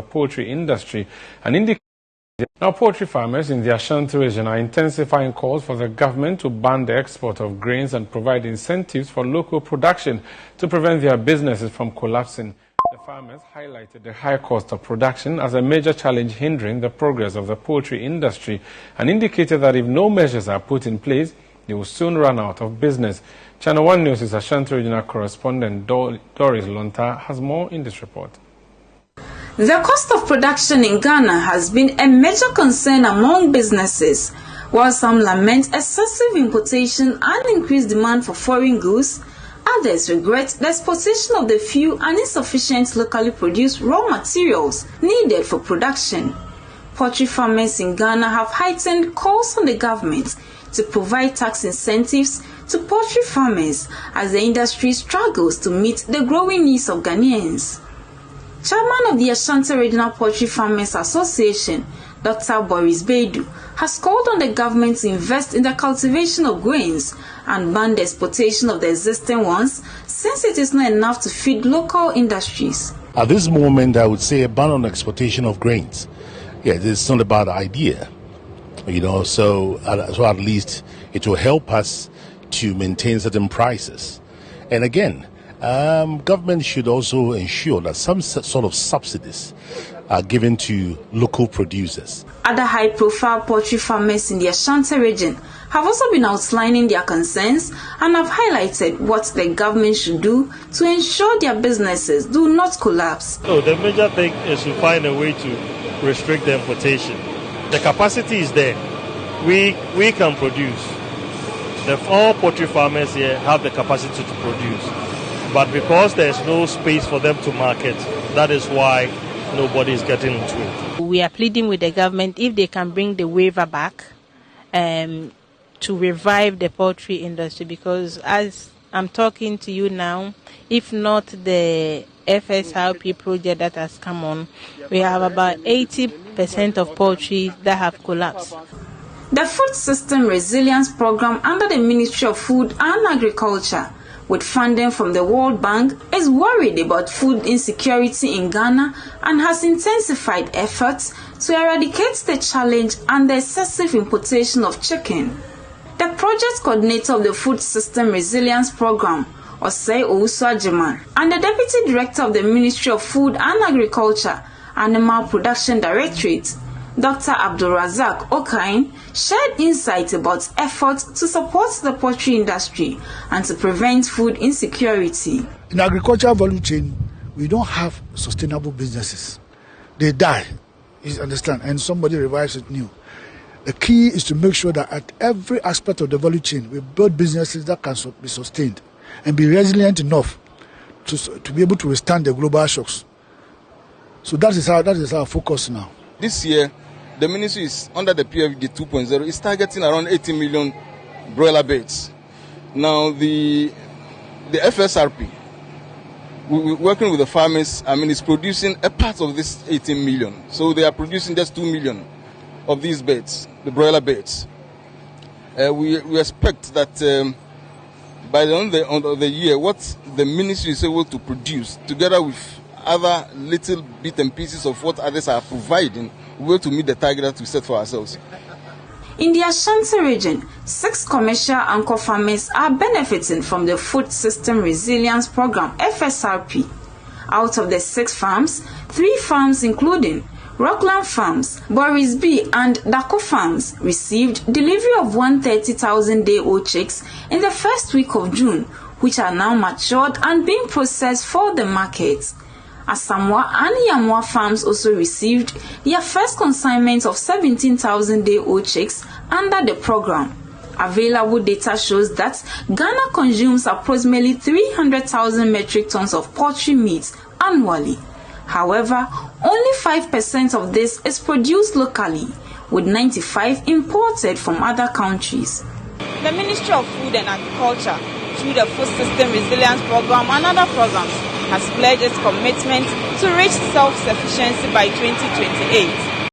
the poultry industry and indicate. Now, poultry farmers in the Ashanti region are intensifying calls for the government to ban the export of grains and provide incentives for local production to prevent their businesses from collapsing. The farmers highlighted the high cost of production as a major challenge hindering the progress of the poultry industry and indicated that if no measures are put in place, they will soon run out of business. Channel 1 News' Ashanti regional correspondent Doris Lonta has more in this report. The cost of production in Ghana has been a major concern among businesses. While some lament excessive importation and increased demand for foreign goods, others regret the exportation of the few and insufficient locally produced raw materials needed for production. Poultry farmers in Ghana have heightened calls on the government to provide tax incentives to poultry farmers as the industry struggles to meet the growing needs of Ghanaians. Chairman of the Ashanti Regional Poultry Farmers Association, Dr. Boris Bedu, has called on the government to invest in the cultivation of grains and ban the exportation of the existing ones, since it is not enough to feed local industries. At this moment, I would say a ban on exportation of grains. Yeah, it's not about the idea, so at least it will help us to maintain certain prices. And again, government should also ensure that some sort of subsidies are given to local producers. Other high-profile poultry farmers in the Ashanti region have also been outlining their concerns and have highlighted what the government should do to ensure their businesses do not collapse. So the major thing is to find a way to restrict the importation. The capacity is there. We can produce. All poultry farmers here have the capacity to produce. But because there's no space for them to market, that is why nobody is getting into it. We are pleading with the government if they can bring the waiver back to revive the poultry industry, because as I'm talking to you now, if not the Fsrp project that has come on, we have about 80% of poultry that have collapsed. The Food System Resilience Program under the Ministry of Food and Agriculture, with funding from the World Bank, is worried about food insecurity in Ghana and has intensified efforts to eradicate the challenge and the excessive importation of chicken. The project coordinator of the Food System Resilience Program, Osei Owusu-Ajiman, and the Deputy Director of the Ministry of Food and Agriculture, Animal Production Directorate, Dr. Abdulrazak Okain, shared insights about efforts to support the poultry industry and to prevent food insecurity. In the agricultural value chain, we don't have sustainable businesses. They die, you understand, and somebody revives it new. The key is to make sure that at every aspect of the value chain, we build businesses that can be sustained and be resilient enough to be able to withstand the global shocks. So that is our focus now. This year, the ministry is under the PFD 2.0 is targeting around 80 million broiler birds. Now the FSRP, we're working with the farmers, is producing a part of this 18 million. So they are producing just 2 million of these birds, the broiler birds. We expect that by the end of the year, what the ministry is able to produce, together with other little bits and pieces of what others are providing, we're to meet the target that we set for ourselves. In the Ashanti region, 6 commercial anchor farmers are benefiting from the Food System Resilience Program, FSRP. Out of the 6 farms, 3 farms including Rockland Farms, Boris B and Dako Farms received delivery of 130,000-day-old chicks in the first week of June, which are now matured and being processed for the market. Asamoah and Yamwa Farms also received their first consignment of 17,000-day-old chicks under the program. Available data shows that Ghana consumes approximately 300,000 metric tons of poultry meat annually. However, only 5% of this is produced locally, with 95% imported from other countries. The Ministry of Food and Agriculture, through the Food System Resilience Program and other programs, has pledged its commitment to reach self-sufficiency by 2028.